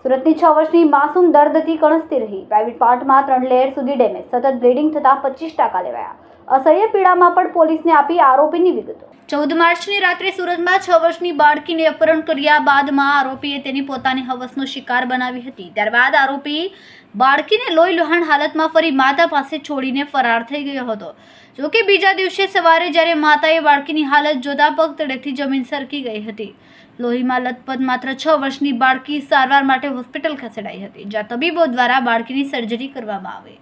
સુરતની 6 વર્ષની માસૂમ દર્દથી કણસતી રહી. પ્રાઇવેટ પાર્ટમાં 3 લેયર સુધી ડેમેજ, સતત બ્લીડિંગ થતા 25% લેવાયા. અસહ્ય પીડામાં પણ પોલીસને આપી આરોપીની વિગતો. 14 માર્ચની રાત્રે સુરતમાં 6 વર્ષની બાળકીને અપહરણ કર્યા બાદમાં આરોપીએ તેની પોતાની હવસનો શિકાર બનાવી હતી. ત્યારબાદ આરોપી બાળકીને લોહીલુહાણ હાલતમાં ફરી માતા પાસે છોડીને ફરાર થઈ ગયો હતો. જોકે બીજા દિવસે સવારે જ્યારે માતાએ બાળકીની હાલત જોતા પગ તળેથી જમીન સરકી ગઈ હતી. લોહીમાં લથપથ માત્ર 6 વર્ષની બાળકી સારવાર માટે હોસ્પિટલ ખસેડાઈ હતી, જ્યાં તબીબો દ્વારા બાળકીની સર્જરી કરવામાં આવી.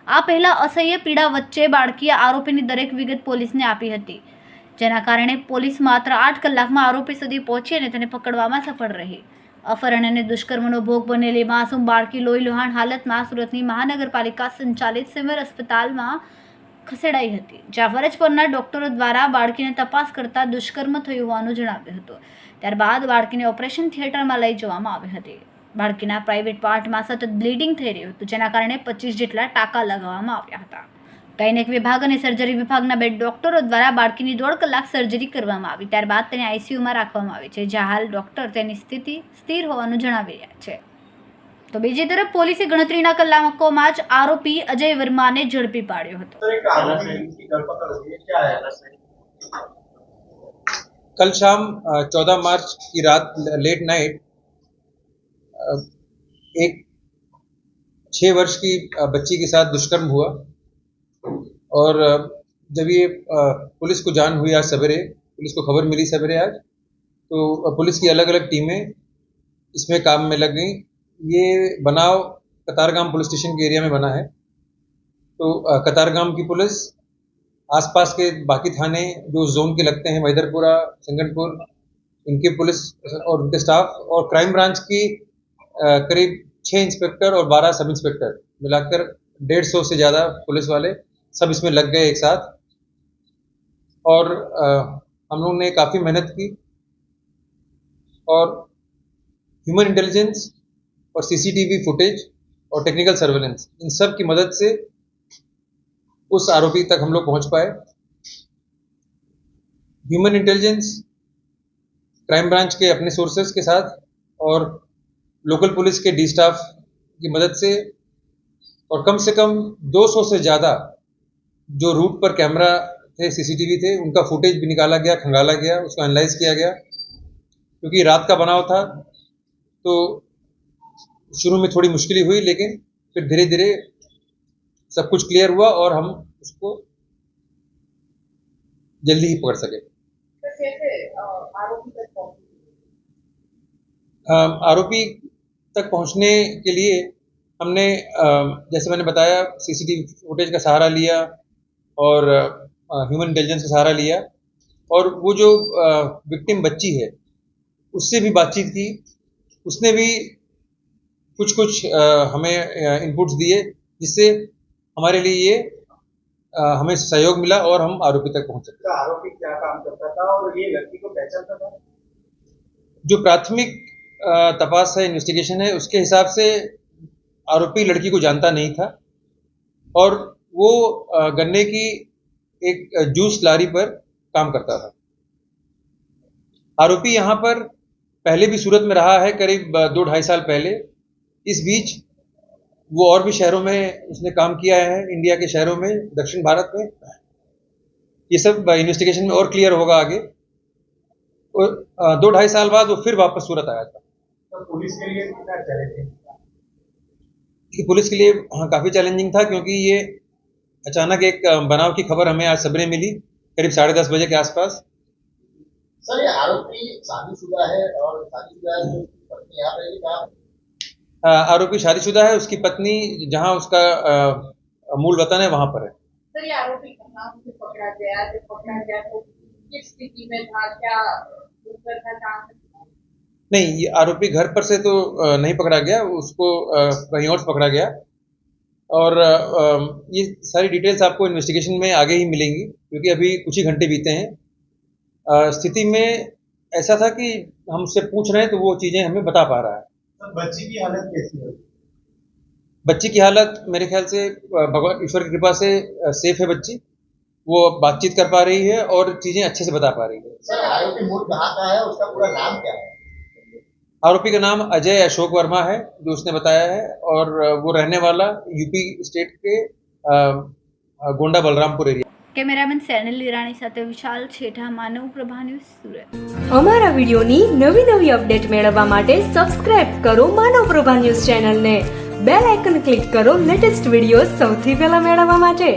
આ પહેલા અસહ્ય પીડા વચ્ચે બાળકીએ આરોપીની દરેક વિગત પોલીસને આપી હતી, જેના કારણે પોલીસ માત્ર 8 કલાકમાં આરોપી સુધી પહોંચી અને તેને પકડવામાં સફળ રહી. અપહરણ અને દુષ્કર્મનો ભોગ બનેલી માસૂમ બાળકી લોહીલુહાણ હાલતમાં સુરતની મહાનગરપાલિકા સંચાલિત સિવિલ અસ્પતાલમાં ખસેડાઈ હતી, જ્યાં ફરજ પરના ડોક્ટરો દ્વારા બાળકીને તપાસ કરતા દુષ્કર્મ થયું હોવાનું જણાવ્યું હતું. ત્યારબાદ બાળકીને ઓપરેશન થિયેટરમાં લઈ જવામાં આવી હતી. બાળકીના પ્રાઇવેટ પાર્ટમાં સતત બ્લીડિંગ થઈ રહ્યું હતું, જેના કારણે 25 જેટલા ટાંકા લગાવવામાં આવ્યા હતા. ગાયનેક વિભાગ અને સર્જરી વિભાગના 2 ડોક્ટરો દ્વારા બાળકીની 1.5 કલાક સર્જરી કરવામાં આવી. ત્યારબાદ તેને આઈસીયુમાં રાખવામાં આવી છે, જ્યાં હાલ ડોક્ટર તેની સ્થિતિ સ્થિર હોવાનું જણાવી રહ્યા છે. તો બીજી તરફ પોલીસે ગણતરીના કલાકોમાં જ આરોપી અજય વર્માને ઝડપી પાડ્યો હતો. कल शाम 14 मार्च की रात लेट नाइट एक 6 वर्ष की बच्ची के साथ दुष्कर्म हुआ और जब ये पुलिस को जान हुई आज सवेरे, पुलिस को खबर मिली सवेरे आज, तो पुलिस की अलग अलग टीमें इसमें काम में लग गई. ये बनाव कतारगाम पुलिस स्टेशन के एरिया में बना है. तो कतारगाम की पुलिस, आसपास के बाकी थाने जो जोन के लगते हैं, मैदरपुरा, संगनपुर, इनके पुलिस और उनके स्टाफ और क्राइम ब्रांच की करीब 6 इंस्पेक्टर और 12 सब इंस्पेक्टर मिलाकर 150 से ज़्यादा पुलिस वाले सब इसमें लग गए एक साथ. और हम लोगों ने काफ़ी मेहनत की और ह्यूमन इंटेलिजेंस और सीसीटीवी फुटेज और टेक्निकल सर्वेलेंस, इन सब की मदद से उस आरोपी तक हम लोग पहुंच पाए. ह्यूमन इंटेलिजेंस, क्राइम ब्रांच के अपने सोर्सेस के साथ और लोकल पुलिस के डी स्टाफ की मदद से और कम से कम 200 से ज़्यादा जो रूट पर कैमरा थे, सीसीटीवी थे, उनका फुटेज भी निकाला गया, खंगाला गया, उसको एनालाइज किया गया. क्योंकि रात का बनाव था तो शुरू में थोड़ी मुश्किल हुई, लेकिन फिर धीरे धीरे सब कुछ क्लियर हुआ और हम उसको जल्दी ही पकड़ सके. आरोपी तक पहुंचने के लिए हमने जैसे मैंने बताया सीसीटीवी फुटेज का सहारा लिया और ह्यूमन इंटेलिजेंस का सहारा लिया और वो जो विक्टिम बच्ची है उससे भी बातचीत की. उसने भी कुछ हमें इनपुट्स दिए, जिससे हमारे लिए ये हमें सहयोग मिला और हम आरोपी तक पहुंच सके. आरोपी क्या काम करता था और ये व्यक्ति को पहचानता था? जो प्राथमिक तपास है, इन्वेस्टिगेशन है, उसके हिसाब से आरोपी लड़की को जानता नहीं था और वो गन्ने की एक जूस लारी पर काम करता था. आरोपी यहाँ पर पहले भी सूरत में रहा है, करीब 2-2.5 साल पहले. इस बीच वो और भी शहरों में उसने काम किया है, इंडिया के शहरों में, दक्षिण भारत में. ये सब इन्वेस्टिगेशन में और क्लियर होगा आगे. 2-2.5 साल बाद वो फिर वापस सूरत आया था. तो पुलिस के लिए कितना चैलेंजिंग था? पुलिस के लिए हाँ काफ़ी चैलेंजिंग था, क्योंकि ये अचानक एक बनाव की खबर हमें आज सवेरे मिली करीब 10:30 बजे के आसपास. सर, ये आरोपी शादीशुदा है और शादीशुदा है तो पत्नी यहाँ रहेगी कहाँ? आरोपी शादीशुदा है, उसकी पत्नी जहाँ उसका मूल वतन है वहाँ पर है. सर, ये आरोपी कहाँ से पकड़ा गया? जब पकड़ा गया तो किस स्थिति में था? क्या दूसरा था? कहाँ से? नहीं, ये आरोपी घर पर से तो नहीं पकड़ा गया, उसको कहीं और से पकड़ा गया. और ये सारी डिटेल्स आपको इन्वेस्टिगेशन में आगे ही मिलेंगी, क्योंकि अभी कुछ ही घंटे बीते हैं. स्थिति में ऐसा था कि हम उससे पूछ रहे हैं तो वो चीज़ें हमें बता पा रहा है. बच्ची की हालत कैसी है? बच्ची की हालत मेरे ख्याल से भगवान ईश्वर की कृपा से सेफ है बच्ची, वो बातचीत कर पा रही है और चीजें अच्छे से बता पा रही है। सर आरोपी मूल कहाँ का है, उसका पूरा नाम क्या है? आरोपी का नाम अजय अशोक वर्मा है, जो उसने बताया है, और वो रहने वाला यूपी स्टेट के गोंडा बलरामपुर एरिया। કેમેરામેન સેનલ લીરાણી સાથે વિશાલ છેઠા, માનવ પ્રભા ન્યૂઝ, સુરત। અમારા વિડિયોની નવી નવી અપડેટ મેળવવા માટે સબસ્ક્રાઇબ કરો માનવ પ્રભા ન્યૂઝ ચેનલને, બેલ આઇકન ક્લિક કરો લેટેસ્ટ વિડિયો સૌથી પહેલા મેળવવા માટે।